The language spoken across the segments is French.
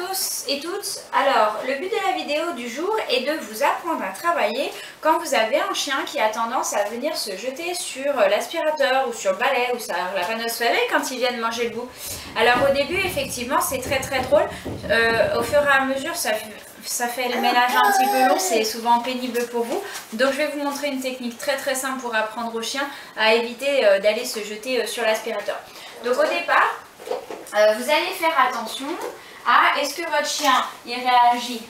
tous et toutes. Alors, le but de la vidéo du jour est de vous apprendre à travailler quand vous avez un chien qui a tendance à venir se jeter sur l'aspirateur ou sur le balai ou sur la panosphère quand il vient de manger le bout. Alors au début, effectivement, c'est très drôle. Au fur et à mesure, ça fait le ménage un petit peu long, c'est souvent pénible pour vous. Donc je vais vous montrer une technique très simple pour apprendre au chien à éviter d'aller se jeter sur l'aspirateur. Donc au départ, vous allez faire attention à est-ce que votre chien il réagit.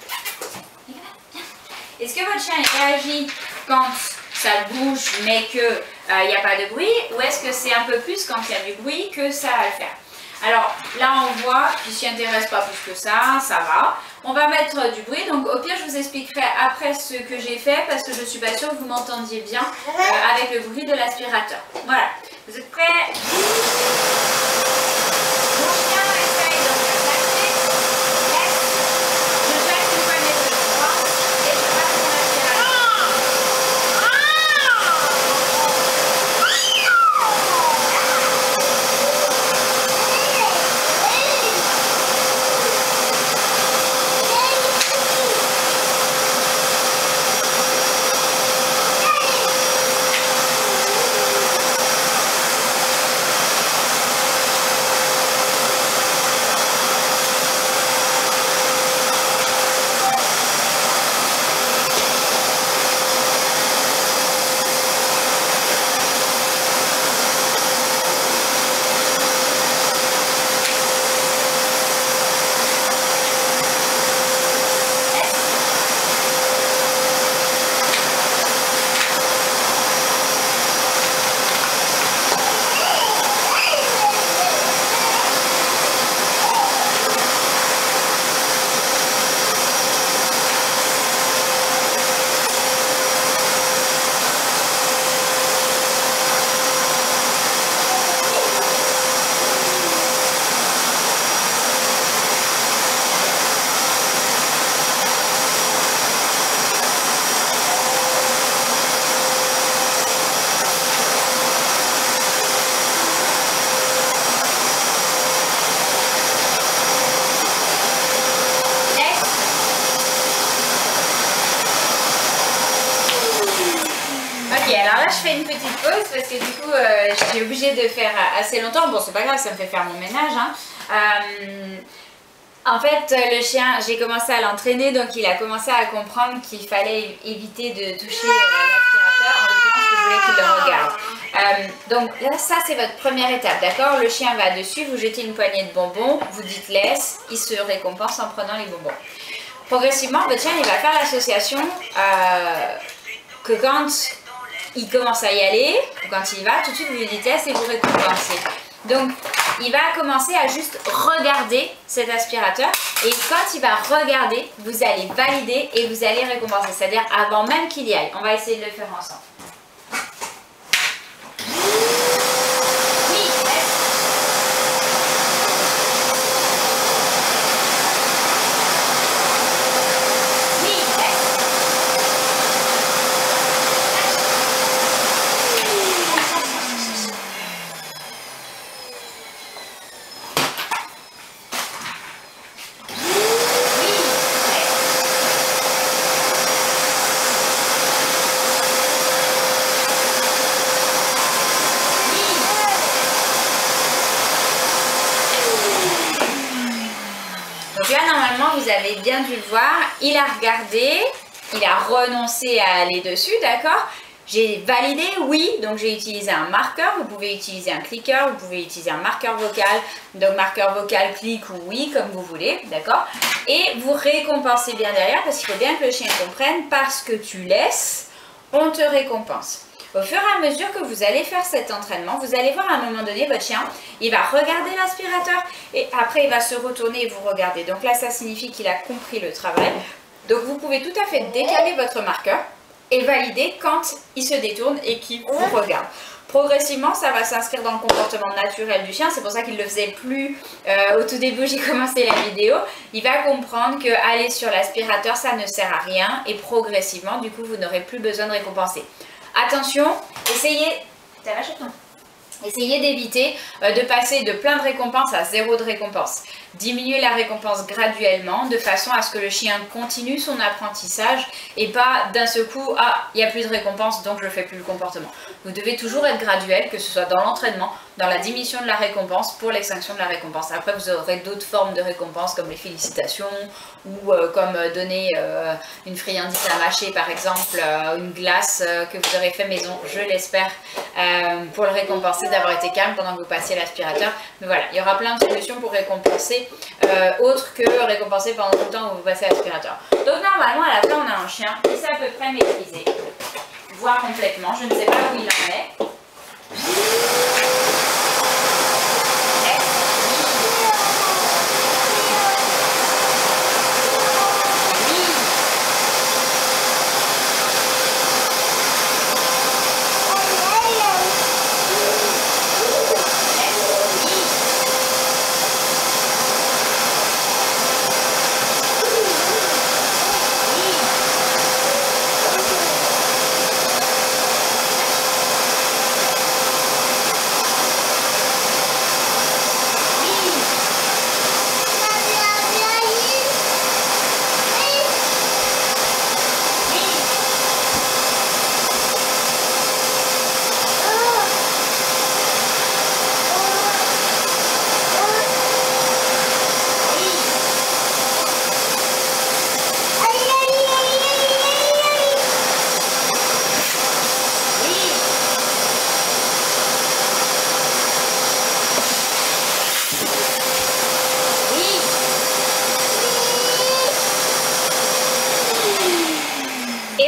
Est-ce que votre chien il réagit quand ça bouge mais qu'il n'y a pas de bruit, ou est-ce que c'est un peu plus quand il y a du bruit que ça va le faire? Alors là on voit qu'il ne s'y intéresse pas plus que ça va. On va mettre du bruit, donc au pire je vous expliquerai après ce que j'ai fait parce que je ne suis pas sûre que vous m'entendiez bien avec le bruit de l'aspirateur. Voilà, vous êtes prêts? Mon chien essaye de me placer, je jette une poignée de froid et je passe mon aspirateur. Alors là je fais une petite pause parce que du coup j'étais obligée de faire assez longtemps. Bon c'est pas grave, ça me fait faire mon ménage hein. En fait le chien, j'ai commencé à l'entraîner, donc il a commencé à comprendre qu'il fallait éviter de toucher l'aspirateur. En l'occurrence je voulais qu'il le regarde. Donc là ça c'est votre première étape, d'accord? Le chien va dessus, vous jetez une poignée de bonbons, vous dites laisse, il se récompense en prenant les bonbons. Progressivement votre chien il va faire l'association que quand il commence à y aller, quand il va, tout de suite vous lui dites laisse et vous récompensez. Donc il va commencer à juste regarder cet aspirateur, et quand il va regarder, vous allez valider et vous allez récompenser, c'est-à-dire avant même qu'il y aille. On va essayer de le faire ensemble. Donc là normalement vous avez bien dû le voir, il a regardé, il a renoncé à aller dessus, d'accord? J'ai validé, oui, donc j'ai utilisé un marqueur, vous pouvez utiliser un clicker, vous pouvez utiliser un marqueur vocal, donc marqueur vocal, clic ou oui, comme vous voulez, d'accord? Et vous récompensez bien derrière, parce qu'il faut bien que le chien comprenne, parce que tu laisses, on te récompense. Au fur et à mesure que vous allez faire cet entraînement, vous allez voir à un moment donné, votre chien, il va regarder l'aspirateur et après il va se retourner et vous regarder. Donc là, ça signifie qu'il a compris le travail. Donc vous pouvez tout à fait décaler votre marqueur et valider quand il se détourne et qu'il vous regarde. Progressivement, ça va s'inscrire dans le comportement naturel du chien. C'est pour ça qu'il ne le faisait plus au tout début, j'ai commencé la vidéo. Il va comprendre que aller sur l'aspirateur, ça ne sert à rien. Et progressivement, du coup, vous n'aurez plus besoin de récompenser. Attention, essayez... T'as lâché ton... Essayez d'éviter de passer de plein de récompenses à 0 de récompense. Diminuez la récompense graduellement de façon à ce que le chien continue son apprentissage et pas d'un seul coup, ah, il n'y a plus de récompense donc je ne fais plus le comportement. Vous devez toujours être graduel, que ce soit dans l'entraînement, dans la diminution de la récompense pour l'extinction de la récompense. Après vous aurez d'autres formes de récompense comme les félicitations ou comme donner une friandise à mâcher par exemple, une glace que vous aurez fait maison, je l'espère, pour le récompenser d'avoir été calme pendant que vous passiez l'aspirateur. Mais voilà, il y aura plein de solutions pour récompenser, autre que récompenser pendant tout le temps où vous passez l'aspirateur. Donc normalement à la fin on a un chien qui s'est à peu près maîtrisé, voire complètement, je ne sais pas où il en est.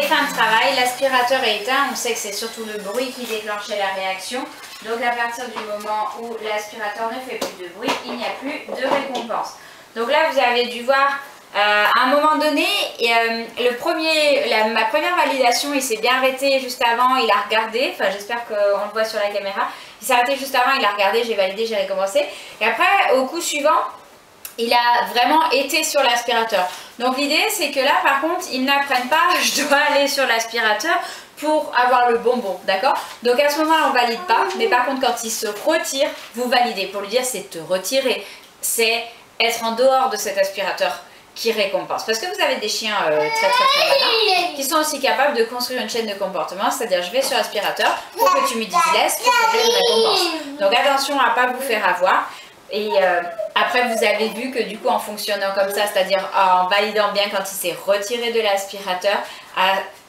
Fin de travail, l'aspirateur est éteint, on sait que c'est surtout le bruit qui déclenchait la réaction. Donc à partir du moment où l'aspirateur ne fait plus de bruit, il n'y a plus de récompense. Donc là vous avez dû voir à un moment donné, ma première validation, il s'est bien arrêté juste avant, il a regardé, enfin j'espère qu'on le voit sur la caméra, il s'est arrêté juste avant, il a regardé, j'ai validé, j'ai récompensé. Et après au coup suivant, il a vraiment été sur l'aspirateur. Donc l'idée c'est que là par contre ils n'apprennent pas je dois aller sur l'aspirateur pour avoir le bonbon, d'accord? Donc à ce moment-là on valide pas, mais par contre quand il se retire, vous validez. Pour lui dire c'est te retirer, c'est être en dehors de cet aspirateur qui récompense. Parce que vous avez des chiens très malins qui sont aussi capables de construire une chaîne de comportement, c'est-à-dire je vais sur l'aspirateur pour que tu me dises laisse, pour que je récompense. Donc attention à ne pas vous faire avoir. Et après vous avez vu que du coup en fonctionnant comme ça, c'est-à-dire en validant bien quand il s'est retiré de l'aspirateur,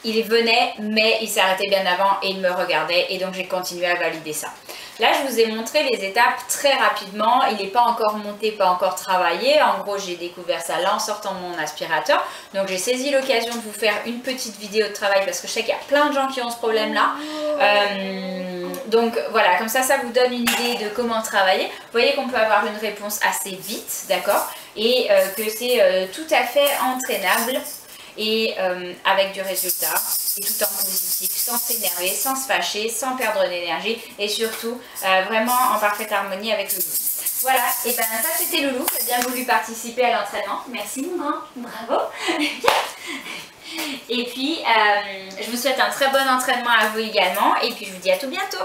il venait mais il s'arrêtait bien avant et il me regardait et donc j'ai continué à valider ça. Là je vous ai montré les étapes très rapidement, il n'est pas encore monté, pas encore travaillé, en gros j'ai découvert ça là en sortant mon aspirateur, donc j'ai saisi l'occasion de vous faire une petite vidéo de travail parce que je sais qu'il y a plein de gens qui ont ce problème là. Donc voilà, comme ça vous donne une idée de comment travailler. Vous voyez qu'on peut avoir une réponse assez vite, d'accord, et que c'est tout à fait entraînable et avec du résultat, et tout en positif, sans s'énerver, sans se fâcher, sans perdre d'énergie et surtout vraiment en parfaite harmonie avec le loulou. Voilà, et ben ça c'était Loulou qui a bien voulu participer à l'entraînement. Merci mon grand, bravo. Et puis je vous souhaite un très bon entraînement à vous également et puis je vous dis à tout bientôt.